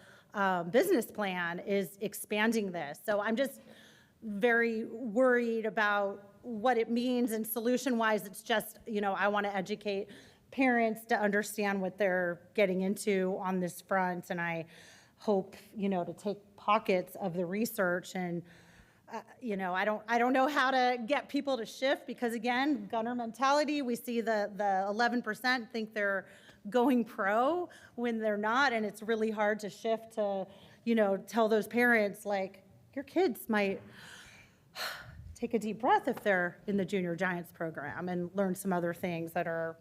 business plan, is expanding this. So I'm just very worried about what it means, and solution-wise, it's just, you know, I want to educate parents to understand what they're getting into on this front, and I hope, you know, to take pockets of the research and you know, I don't know how to get people to shift, because again, gunner mentality, we see the 11% think they're going pro when they're not, and it's really hard to shift to, you know, tell those parents, like, your kids might take a deep breath if they're in the Junior Giants program and learn some other things that are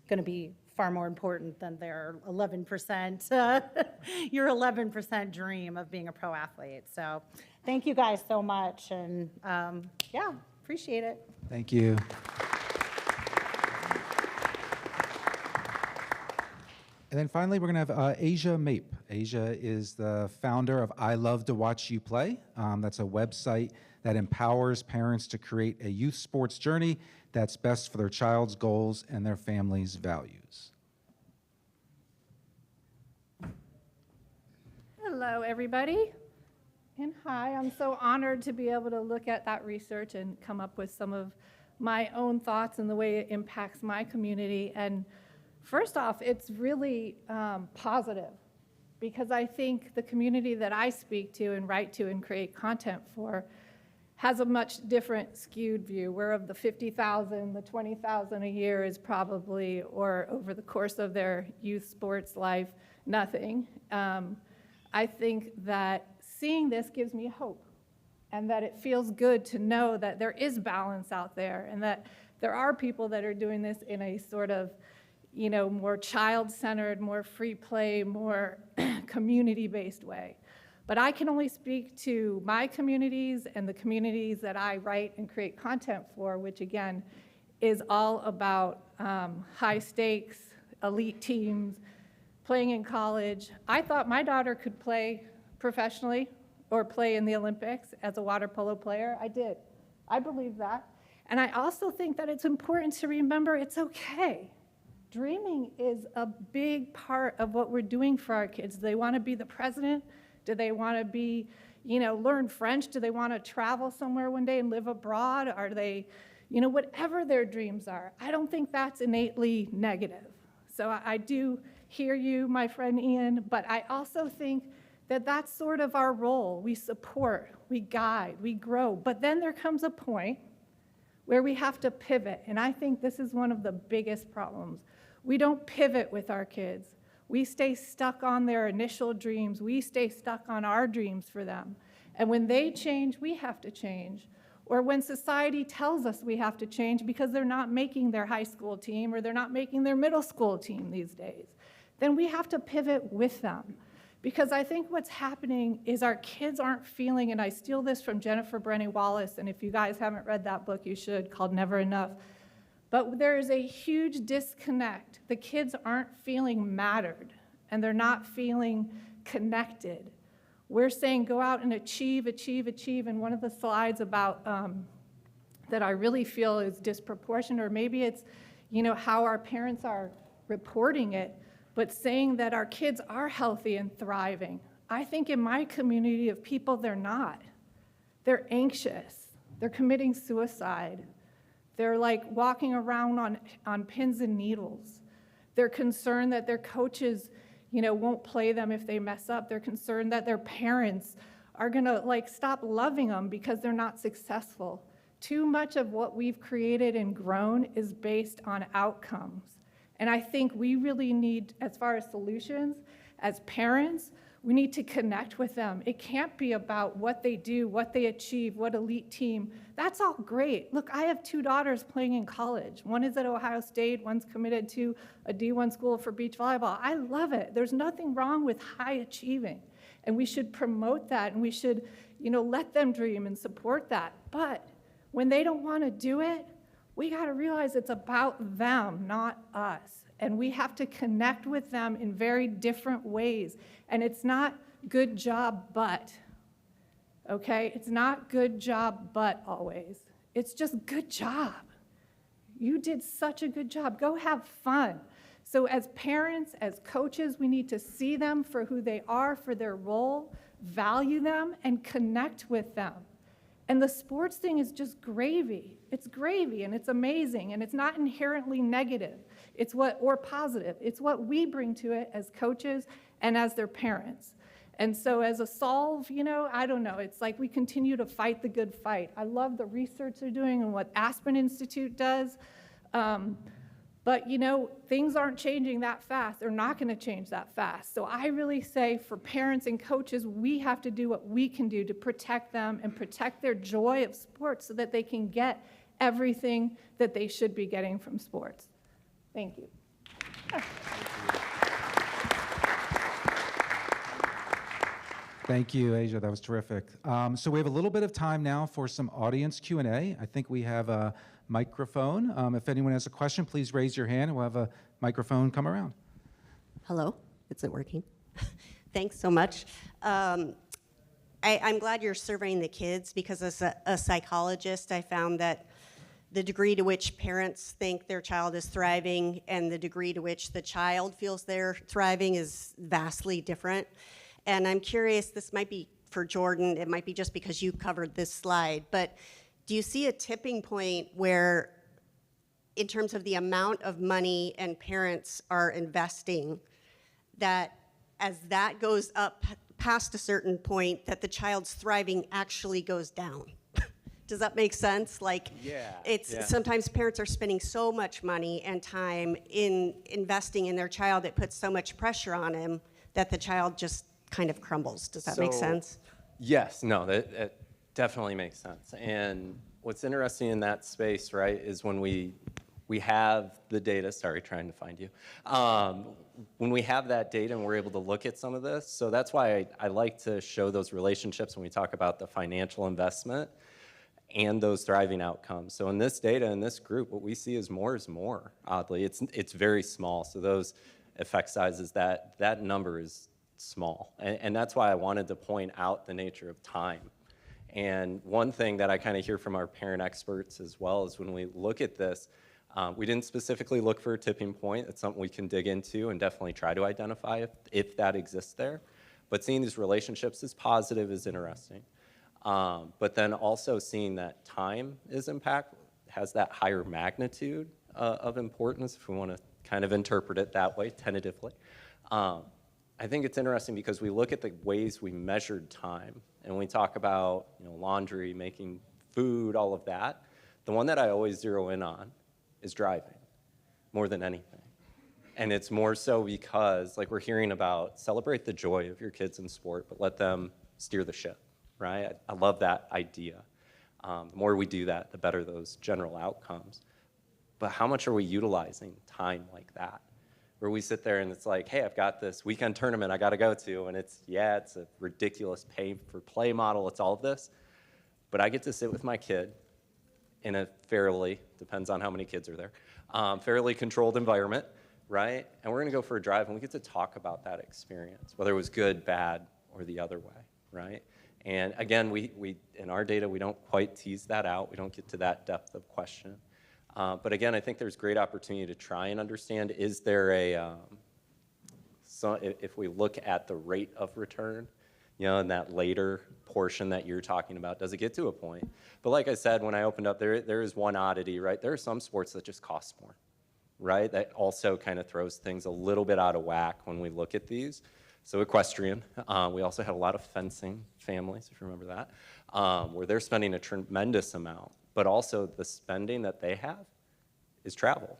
going to be far more important than their 11%, your 11% dream of being a pro athlete. So thank you guys so much, and yeah, appreciate it. Thank you. And then finally, we're going to have Asia Mape. Asia is the founder of I Love to Watch You Play. That's a website that empowers parents to create a youth sports journey that's best for their child's goals and their family's values. Hello, everybody. And hi, I'm so honored to be able to look at that research and come up with some of my own thoughts and the way it impacts my community. And first off, it's really positive, because I think the community that I speak to and write to and create content for has a much different skewed view, where of the 50,000, the 20,000 a year is probably, or over the course of their youth sports life, nothing. I think that seeing this gives me hope, and that it feels good to know that there is balance out there, and that there are people that are doing this in a sort of, you know, more child-centered, more free play, more community-based way. But I can only speak to my communities and the communities that I write and create content for, which again is all about high stakes, elite teams, playing in college. I thought my daughter could play professionally or play in the Olympics as a water polo player. I did. I believe that. And I also think that it's important to remember it's okay. Dreaming is a big part of what we're doing for our kids. Do they want to be the president? Do they want to be, learn French? Do they want to travel somewhere one day and live abroad? Are they, whatever their dreams are? I don't think that's innately negative. So I do hear you, my friend Ian, but I also think that that's sort of our role. We support, we guide, we grow. But then there comes a point where we have to pivot. And I think this is one of the biggest problems. We don't pivot with our kids. We stay stuck on their initial dreams. We stay stuck on our dreams for them. And when they change, we have to change. Or when society tells us we have to change because they're not making their high school team or they're not making their middle school team these days, then we have to pivot with them. Because I think what's happening is our kids aren't feeling, and I steal this from Jennifer Brennan Wallace, and if you guys haven't read that book, you should, called Never Enough. But there is a huge disconnect. The kids aren't feeling mattered, and they're not feeling connected. We're saying go out and achieve, achieve, achieve, and one of the slides about that I really feel is disproportionate, or maybe it's how our parents are reporting it, but saying that our kids are healthy and thriving. I think in my community of people, they're not. They're anxious. They're committing suicide. They're like walking around on pins and needles. They're concerned that their coaches, won't play them if they mess up. They're concerned that their parents are gonna stop loving them because they're not successful. Too much of what we've created and grown is based on outcomes. And I think we really need, as far as solutions, as parents, we need to connect with them. It can't be about what they do, what they achieve, what elite team. That's all great. Look, I have 2 daughters playing in college. One is at Ohio State, one's committed to a D1 school for beach volleyball. I love it. There's nothing wrong with high achieving. And we should promote that, and we should, let them dream and support that. But when they don't want to do it, we got to realize it's about them, not us. And we have to connect with them in very different ways. And it's not good job, but, okay? It's not good job, but always. It's just good job. You did such a good job. Go have fun. So as parents, as coaches, we need to see them for who they are, for their role, value them, and connect with them. And the sports thing is just gravy. It's gravy, and it's amazing, and it's not inherently negative. Or positive. It's what we bring to it as coaches and as their parents. And so as a solve, I don't know. It's like we continue to fight the good fight. I love the research they're doing and what Aspen Institute does. But, things aren't changing that fast. They're not going to change that fast. So I really say for parents and coaches, we have to do what we can do to protect them and protect their joy of sports so that they can get everything that they should be getting from sports. Thank you. Thank you, Asia. That was terrific. So we have a little bit of time now for some audience Q&A. I think we have a microphone. If anyone has a question, please raise your hand and we'll have a microphone come around. Hello, is it working? Thanks so much. I'm glad you're surveying the kids because as a psychologist, I found that the degree to which parents think their child is thriving and the degree to which the child feels they're thriving is vastly different. And I'm curious, this might be for Jordan, it might be just because you covered this slide, but do you see a tipping point where, in terms of the amount of money and parents are investing, that as that goes up past a certain point, that the child's thriving actually goes down? Does that make sense? Sometimes parents are spending so much money and time in investing in their child, it puts so much pressure on him that the child just kind of crumbles. Does that make sense? Yes, no, that definitely makes sense. And what's interesting in that space, right, is when we have the data, sorry, trying to find you, when we have that data and we're able to look at some of this, so that's why I like to show those relationships when we talk about the financial investment and those thriving outcomes. So in this data, in this group, what we see is more, oddly. It's very small, so those effect sizes, that number is small. And that's why I wanted to point out the nature of time And one thing that I kind of hear from our parent experts as well is when we look at this, we didn't specifically look for a tipping point. It's something we can dig into and definitely try to identify if that exists there. But seeing these relationships as positive is interesting. But then also seeing that time has that higher magnitude of importance, if we want to kind of interpret it that way, tentatively. I think it's interesting because we look at the ways we measured time, and we talk about laundry, making food, all of that. The one that I always zero in on is driving, more than anything. And it's more so because, like we're hearing about, celebrate the joy of your kids in sport, but let them steer the ship, right? I love that idea. The more we do that, the better those general outcomes. But how much are we utilizing time like that? Where we sit there and it's like, hey, I've got this weekend tournament I got to go to, and it's a ridiculous pay-for-play model, it's all of this. But I get to sit with my kid in a fairly, depends on how many kids are there, fairly controlled environment, right? And we're going to go for a drive, and we get to talk about that experience, whether it was good, bad, or the other way, right? And again, we in our data, we don't quite tease that out. We don't get to that depth of question. But again, I think there's great opportunity to try and understand, is there if we look at the rate of return, in that later portion that you're talking about, does it get to a point? But like I said, when I opened up, there is one oddity, right? There are some sports that just cost more, right? That also kind of throws things a little bit out of whack when we look at these. So equestrian, we also had a lot of fencing families, if you remember that, where they're spending a tremendous amount, but also the spending that they have is travel,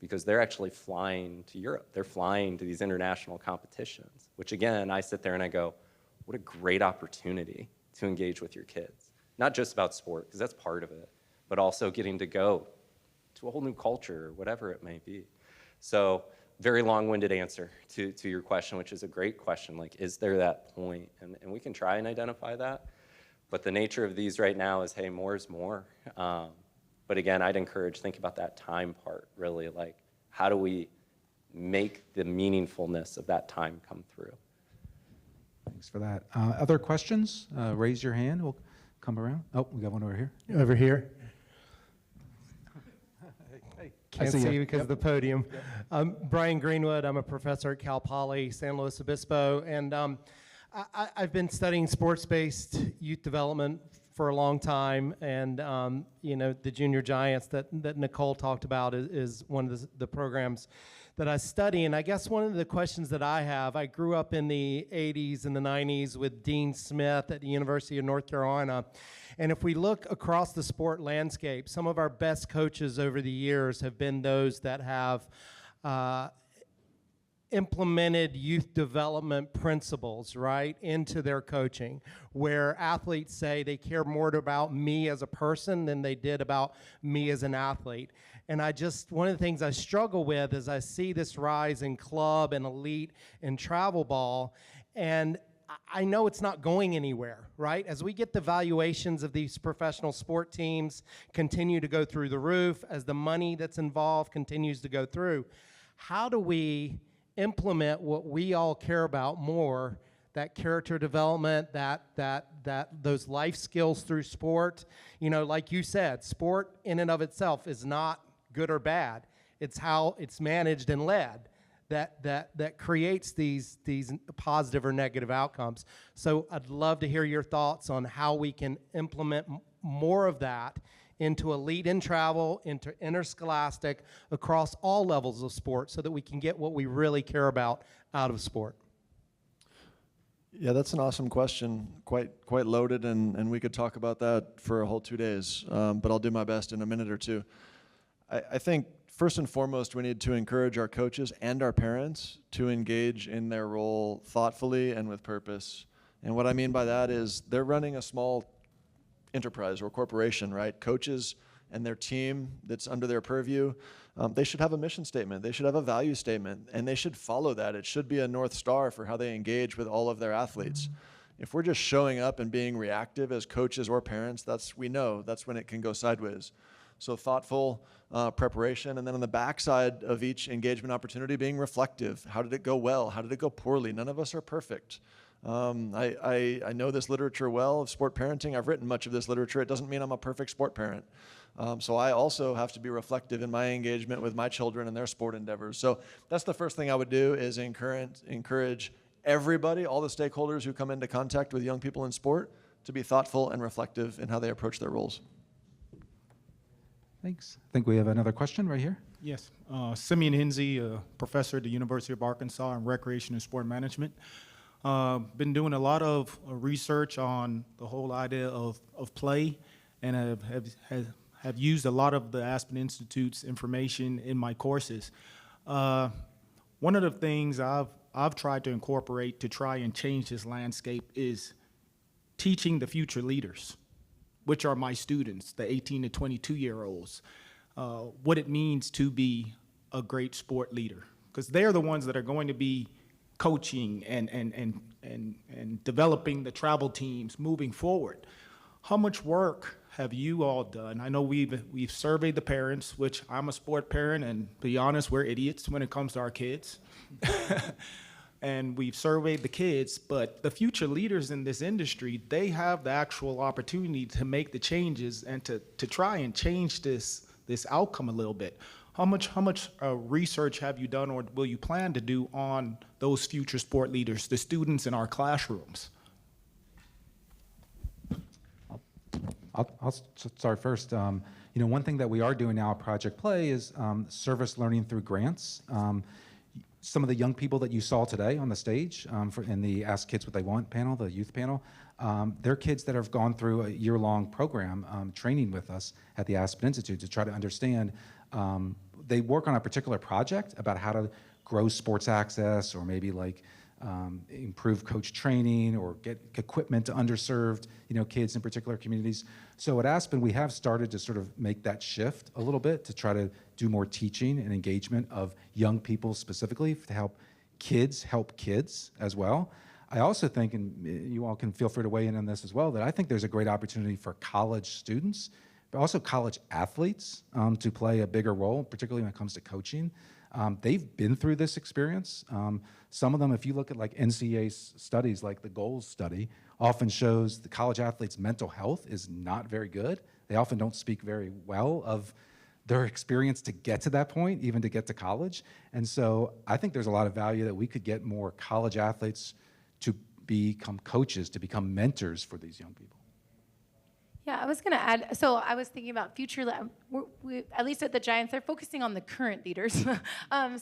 because they're actually flying to Europe. They're flying to these international competitions, which again, I sit there and I go, what a great opportunity to engage with your kids. Not just about sport, because that's part of it, but also getting to go to a whole new culture, or whatever it may be. So very long-winded answer to your question, which is a great question. Like, is there that point? And we can try and identify that. But the nature of these right now is, hey, more is more. But again, I'd encourage, think about that time part, really. Like, how do we make the meaningfulness of that time come through? Thanks for that. Other questions? Raise your hand. We'll come around. Oh, we got one over here. Over here. Can't see see you. you because of the podium. Brian Greenwood. I'm a professor at Cal Poly, San Luis Obispo, and I've been studying sports-based youth development for a long time, and the Junior Giants that Nicole talked about is one of the programs that I study. And I guess one of the questions that I have, I grew up in the 80s and the 90s with Dean Smith at the University of North Carolina. And if we look across the sport landscape, some of our best coaches over the years have been those that have implemented youth development principles, right, into their coaching, where athletes say they care more about me as a person than they did about me as an athlete. And one of the things I struggle with is I see this rise in club and elite and travel ball, and I know it's not going anywhere, right? As we get the valuations of these professional sport teams continue to go through the roof, as the money that's involved continues to go through, how do we implement what we all care about more, that character development, those life skills through sport? Like you said, sport in and of itself is not good or bad. It's how it's managed and led that creates these positive or negative outcomes. So I'd love to hear your thoughts on how we can implement more of that into elite in travel, into interscholastic, across all levels of sport, so that we can get what we really care about out of sport. Yeah, that's an awesome question, quite loaded, and we could talk about that for a whole 2 days, but I'll do my best in a minute or two. I think first and foremost, we need to encourage our coaches and our parents to engage in their role thoughtfully and with purpose. And what I mean by that is they're running a small enterprise or corporation, right? Coaches and their team that's under their purview, they should have a mission statement. They should have a value statement, and they should follow that. It should be a North Star for how they engage with all of their athletes. If we're just showing up and being reactive as coaches or parents, we know that's when it can go sideways. So thoughtful preparation, and then on the backside of each engagement opportunity, being reflective. How did it go well? How did it go poorly? None of us are perfect. I know this literature well of sport parenting. I've written much of this literature. It doesn't mean I'm a perfect sport parent. So I also have to be reflective in my engagement with my children and their sport endeavors. So that's the first thing I would do, is encourage everybody, all the stakeholders who come into contact with young people in sport, to be thoughtful and reflective in how they approach their roles. Thanks. I think we have another question right here. Yes, Simeon Hinsey, a professor at the University of Arkansas in recreation and sport management. Been doing a lot of research on the whole idea of play, and have used a lot of the Aspen Institute's information in my courses. One of the things I've tried to incorporate to try and change this landscape is teaching the future leaders, which are my students, the 18 to 22-year-olds, what it means to be a great sport leader, because they're the ones that are going to be coaching and developing the travel teams moving forward. How much work have you all done? I know we've surveyed the parents, which I'm a sport parent, and to be honest, we're idiots when it comes to our kids. And we've surveyed the kids, but the future leaders in this industry, they have the actual opportunity to make the changes and to try and change this outcome a little bit. How much research have you done, or will you plan to do, on those future sport leaders, the students in our classrooms? I'll start first. One thing that we are doing now at Project Play is service learning through grants. Some of the young people that you saw today on the stage in the Ask Kids What They Want panel, the youth panel, they're kids that have gone through a year-long program training with us at the Aspen Institute to try to understand. They work on a particular project about how to grow sports access, or maybe like improve coach training, or get equipment to underserved kids in particular communities. So at Aspen, we have started to sort of make that shift a little bit to try to do more teaching and engagement of young people specifically to help kids as well. I also think, and you all can feel free to weigh in on this as well, that I think there's a great opportunity for college students, but also college athletes to play a bigger role, particularly when it comes to coaching. They've been through this experience. Some of them, if you look at like NCAA studies, like the Goals study, often shows the college athletes' mental health is not very good. They often don't speak very well of their experience to get to that point, even to get to college. And so I think there's a lot of value that we could get more college athletes to become coaches, to become mentors for these young people. Yeah, I was going to add, so I was thinking about future, at least at the Giants, they're focusing on the current leaders.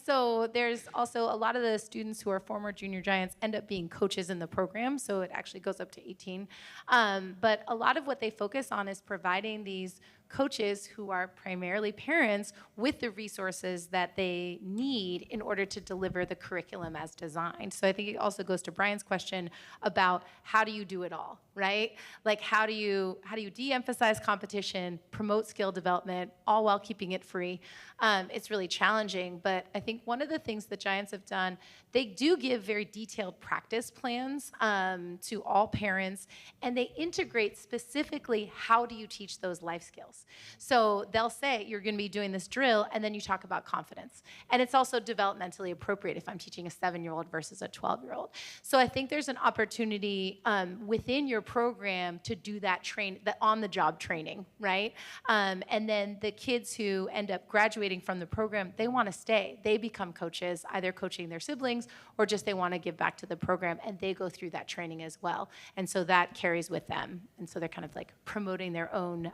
So there's also a lot of the students who are former junior Giants end up being coaches in the program, so it actually goes up to 18. But a lot of what they focus on is providing these coaches, who are primarily parents, with the resources that they need in order to deliver the curriculum as designed. So I think it also goes to Brian's question about how do you do it all, right? Like how do you de-emphasize competition, promote skill development, all while keeping it free? It's really challenging, but I think one of the things the Giants have done, they do give very detailed practice plans to all parents, and they integrate specifically how do you teach those life skills. So they'll say, you're going to be doing this drill, and then you talk about confidence. And it's also developmentally appropriate if I'm teaching a 7-year-old versus a 12-year-old. So I think there's an opportunity within your program to do that on-the-job training, right? And then the kids who end up graduating from the program, they want to stay. They become coaches, either coaching their siblings or just they want to give back to the program, and they go through that training as well. And so that carries with them. And so they're kind of like promoting their own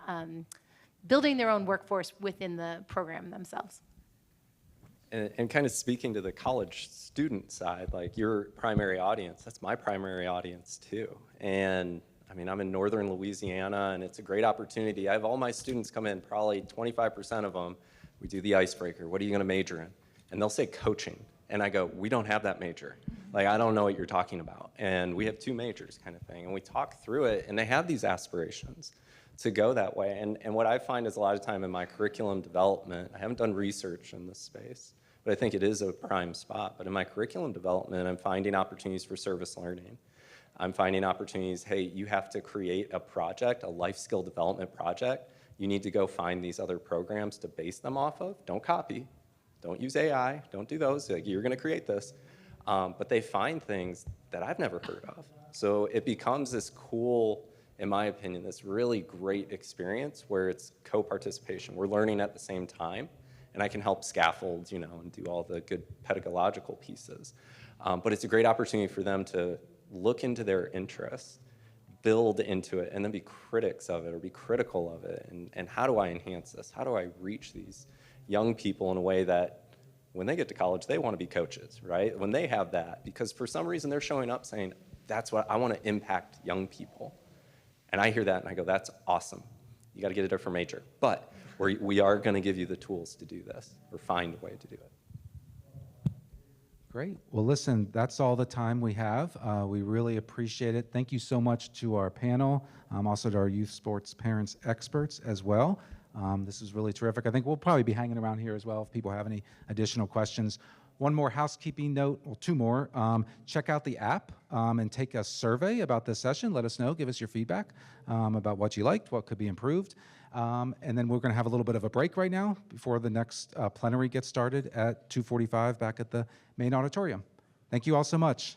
building their own workforce within the program themselves. And kind of speaking to the college student side, like your primary audience, that's my primary audience too. And I mean, I'm in northern Louisiana, and it's a great opportunity. I have all my students come in, probably 25% of them, we do the icebreaker. What are you going to major in? And they'll say coaching. And I go, we don't have that major. Like, I don't know what you're talking about. And we have 2 majors kind of thing. And we talk through it, and they have these aspirations to go that way. And what I find is a lot of time in my curriculum development, I haven't done research in this space, but I think it is a prime spot. But in my curriculum development, I'm finding opportunities for service learning. I'm finding opportunities, hey, you have to create a project, a life skill development project. You need to go find these other programs to base them off of. Don't copy. Don't use AI. Don't do those. Like, you're going to create this. but they find things that I've never heard of. So it becomes this cool, in my opinion, this really great experience where it's co-participation. We're learning at the same time, and I can help scaffold, you know, and do all the good pedagogical pieces. But it's a great opportunity for them to look into their interests, build into it, and then be critics of it or be critical of it. And how do I enhance this? How do I reach these young people in a way that when they get to college, they want to be coaches, right? When they have that, because for some reason they're showing up saying, that's what I want to impact young people. And I hear that and I go, that's awesome. You got to get a different major. But we are going to give you the tools to do this or find a way to do it. Great. Well, listen, that's all the time we have. We really appreciate it. Thank you so much to our panel, also to our youth sports parents experts as well. This is really terrific. I think we'll probably be hanging around here as well if people have any additional questions. One more housekeeping note, well, two more. Check out the app and take a survey about this session. Let us know, give us your feedback about what you liked, what could be improved. And then we're gonna have a little bit of a break right now before the next plenary gets started at 2:45 back at the main auditorium. Thank you all so much.